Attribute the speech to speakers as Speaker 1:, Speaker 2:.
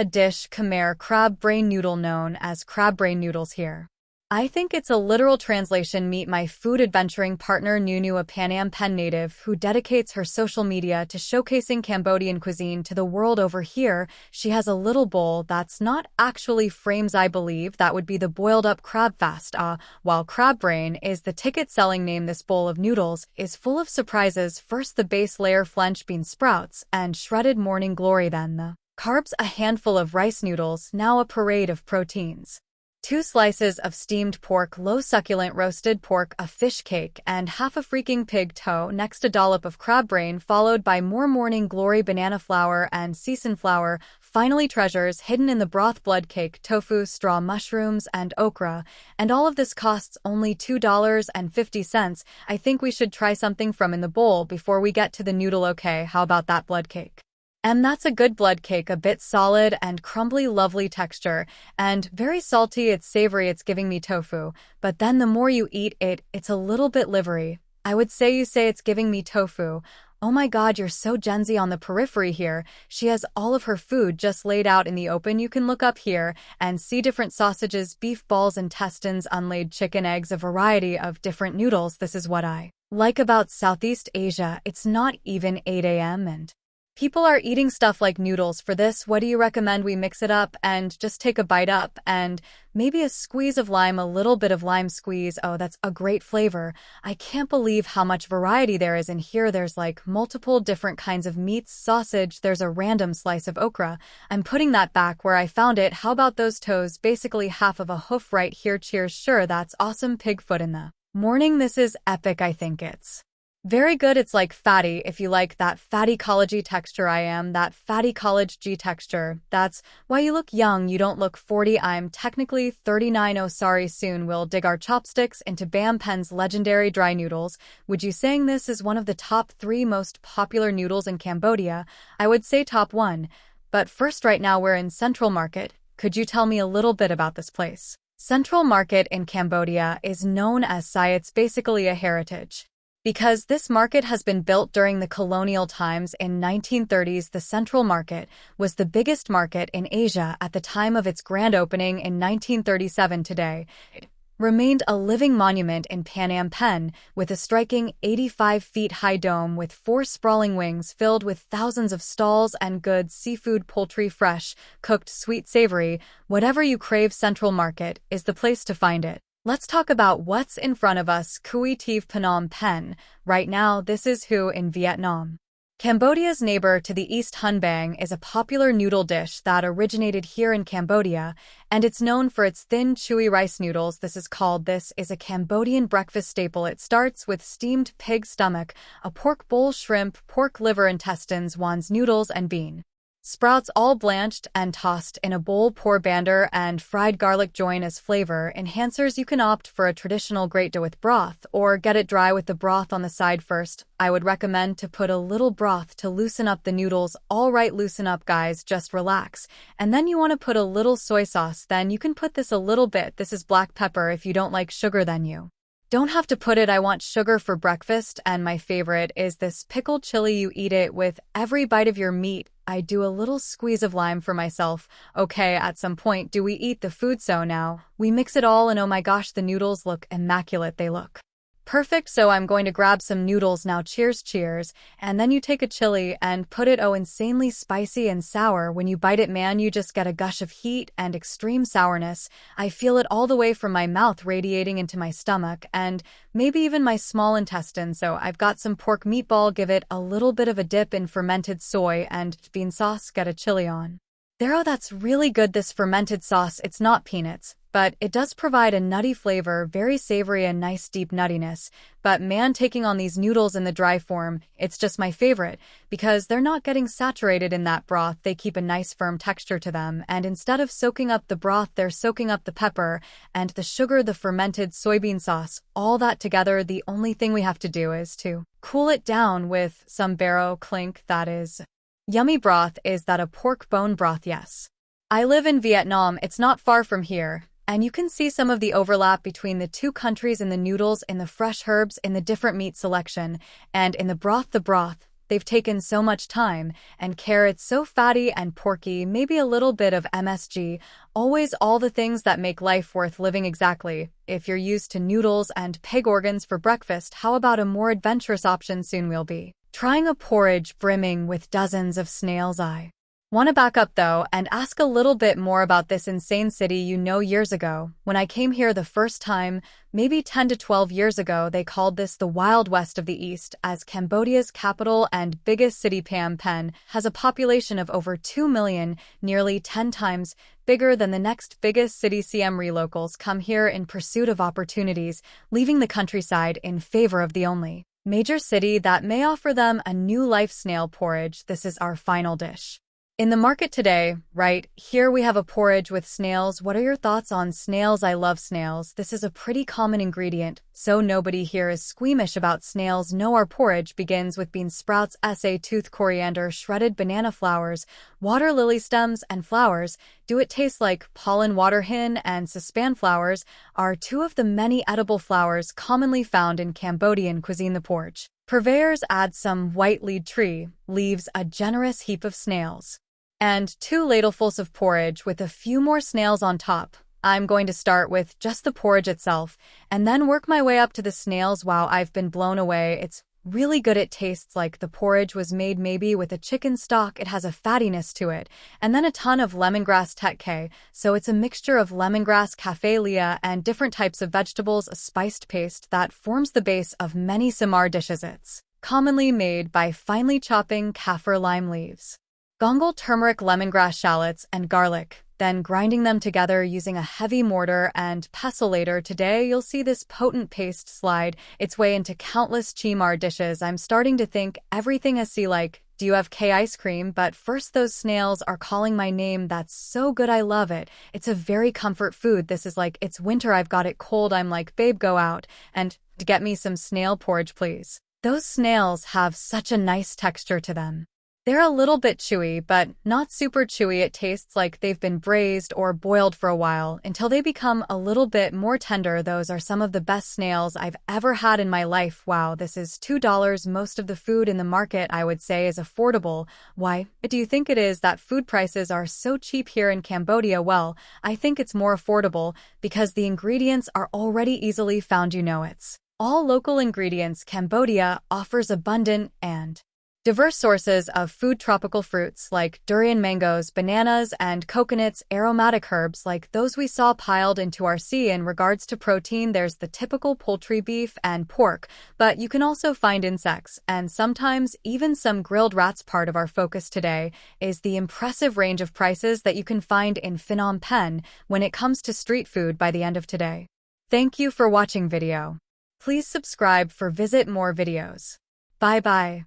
Speaker 1: a dish Khmer crab brain noodle known as crab brain noodles here. I think it's a literal translation. Meet my food adventuring partner Nunu, a Pan Am Pen native who dedicates her social media to showcasing Cambodian cuisine to the world. Over here, she has a little bowl that's not actually frames, I believe that would be the boiled up crab fast, while crab brain is the ticket selling name. This bowl of noodles is full of surprises. First the base layer, flench bean sprouts and shredded morning glory, then the carbs, a handful of rice noodles, now a parade of proteins. 2 slices of steamed pork, low succulent roasted pork, a fish cake, and half a freaking pig toe. Next a dollop of crab brain, followed by more morning glory, banana flour, and sesame flour. Finally treasures hidden in the broth, blood cake, tofu, straw mushrooms, and okra. And all of this costs only $2.50. I think we should try something from in the bowl before we get to the noodle. Okay, how about that blood cake? And that's a good blood cake, a bit solid and crumbly, lovely texture, and very salty. It's savory, it's giving me tofu, but then the more you eat it, it's a little bit livery. I would say you say it's giving me tofu. Oh my god, you're so Gen Z on the periphery here. She has all of her food just laid out in the open. You can look up here and see different sausages, beef balls, intestines, unlaid chicken, eggs, a variety of different noodles. This is what I like about Southeast Asia. It's not even 8 a.m. and people are eating stuff like noodles. For this, what do you recommend we mix it up and just take a bite up and maybe a squeeze of lime, a little bit of lime squeeze? Oh, that's a great flavor. I can't believe how much variety there is in here. There's like multiple different kinds of meats, sausage, there's a random slice of okra. I'm putting that back where I found it. How about those toes? Basically half of a hoof right here. Cheers. Sure, that's awesome. Pig foot in the morning. This is epic. I think it's very good. It's like fatty, if you like that fatty college-y texture. I am that fatty college-y texture. That's why you look young, you don't look 40. I'm technically 39. Oh sorry, soon we'll dig our chopsticks into Bam Pen's legendary dry noodles. Would you saying this is one of the top 3 most popular noodles in Cambodia? I would say top 1. But first, right now we're in Central Market. Could you tell me a little bit about this place? Central Market in Cambodia is known as Sai. It's basically a heritage, because this market has been built during the colonial times. In 1930s, the Central Market was the biggest market in Asia at the time of its grand opening in 1937. Today, it remained a living monument in Pan Am Pen, with a striking 85 feet high dome with 4 sprawling wings filled with thousands of stalls and goods, seafood, poultry, fresh, cooked, sweet, savory. Whatever you crave, Central Market is the place to find it. Let's talk about what's in front of us. Kui Thief Phnom Penh. Right now, this is Hu in Vietnam. Cambodia's neighbor to the east. Hun Bang is a popular noodle dish that originated here in Cambodia, and it's known for its thin, chewy rice noodles. This is a Cambodian breakfast staple. It starts with steamed pig stomach, a pork bowl, shrimp, pork liver, intestines, wan's noodles, and bean sprouts, all blanched and tossed in a bowl. Pour bander and fried garlic join as flavor enhancers. You can opt for a traditional grate with broth or get it dry with the broth on the side. First, I would recommend to put a little broth to loosen up the noodles. All right, loosen up guys, just relax. And then you want to put a little soy sauce. Then you can put this a little bit. This is black pepper. If you don't like sugar, then you don't have to put it. I want sugar for breakfast, and my favorite is this pickled chili. You eat it with every bite of your meat. I do a little squeeze of lime for myself. Okay, at some point do we eat the food, so now we mix it all, and oh my gosh, the noodles look immaculate. They look perfect, so I'm going to grab some noodles now. Cheers, cheers. And then you take a chili and put it. Oh, insanely spicy and sour. When you bite it, man, you just get a gush of heat and extreme sourness. I feel it all the way from my mouth radiating into my stomach and maybe even my small intestine. So I've got some pork meatball. Give it a little bit of a dip in fermented soy and bean sauce. Get a chili on there. Oh, that's really good. This fermented sauce, it's not peanuts, but it does provide a nutty flavor, very savory and nice deep nuttiness. But man, taking on these noodles in the dry form, it's just my favorite because they're not getting saturated in that broth. They keep a nice firm texture to them, and instead of soaking up the broth, they're soaking up the pepper and the sugar, the fermented soybean sauce, all that together. The only thing we have to do is to cool it down with some baro clink. That is yummy broth. Is that a pork bone broth? Yes. I live in Vietnam. It's not far from here. And you can see some of the overlap between the two countries in the noodles, in the fresh herbs, in the different meat selection, and in the broth. The broth, they've taken so much time and care. It's so fatty and porky, maybe a little bit of MSG, always all the things that make life worth living. Exactly. If you're used to noodles and pig organs for breakfast, how about a more adventurous option? Soon we'll be trying a porridge brimming with dozens of snails. I want to back up though and ask a little bit more about this insane city. Years ago, when I came here the first time, maybe 10 to 12 years ago, they called this the Wild West of the East, as Cambodia's capital and biggest city Phnom Penh has a population of over 2 million, nearly 10 times bigger than the next biggest city. Siem Reap locals come here in pursuit of opportunities, leaving the countryside in favor of the only major city that may offer them a new life. Snail porridge. This is our final dish in the market today. Right here we have a porridge with snails. What are your thoughts on snails? I love snails. This is a pretty common ingredient, so nobody here is squeamish about snails. No, our porridge begins with bean sprouts, tooth coriander, shredded banana flowers, water lily stems, and flowers. Do it taste like pollen? Water hin and saspan flowers are two of the many edible flowers commonly found in Cambodian cuisine. The porridge purveyors add some white lead tree leaves, a generous heap of snails, and 2 ladlefuls of porridge with a few more snails on top. I'm going to start with just the porridge itself and then work my way up to the snails. Wow, I've been blown away. It's really good. It tastes like the porridge was made maybe with a chicken stock. It has a fattiness to it, and then a ton of lemongrass tetke. So it's a mixture of lemongrass, cafe lea, and different types of vegetables, a spiced paste that forms the base of many Samar dishes. It's commonly made by finely chopping kaffir lime leaves, gongal turmeric, lemongrass, shallots, and garlic, then grinding them together using a heavy mortar and pestle. Later today, you'll see this potent paste slide its way into countless Chimar dishes. I'm starting to think everything I see like, do you have K ice cream? But first, those snails are calling my name. That's so good. I love it. It's a very comfort food. This is like, it's winter. I've got it cold. I'm like, babe, go out and get me some snail porridge, please. Those snails have such a nice texture to them. They're a little bit chewy, but not super chewy. It tastes like they've been braised or boiled for a while until they become a little bit more tender. Those are some of the best snails I've ever had in my life. Wow, this is $2. Most of the food in the market, I would say, is affordable. Why do you think it is that food prices are so cheap here in Cambodia? Well, I think it's more affordable because the ingredients are already easily found. It's all local ingredients. Cambodia offers abundant and diverse sources of food. Tropical fruits like durian, mangoes, bananas, and coconuts, aromatic herbs like those we saw piled into our sea. In regards to protein, there's the typical poultry, beef, and pork, but you can also find insects and sometimes even some grilled rats. Part of our focus today is the impressive range of prices that you can find in Phnom Penh when it comes to street food by the end of today. Thank you for watching video. Please subscribe for visit more videos. Bye bye.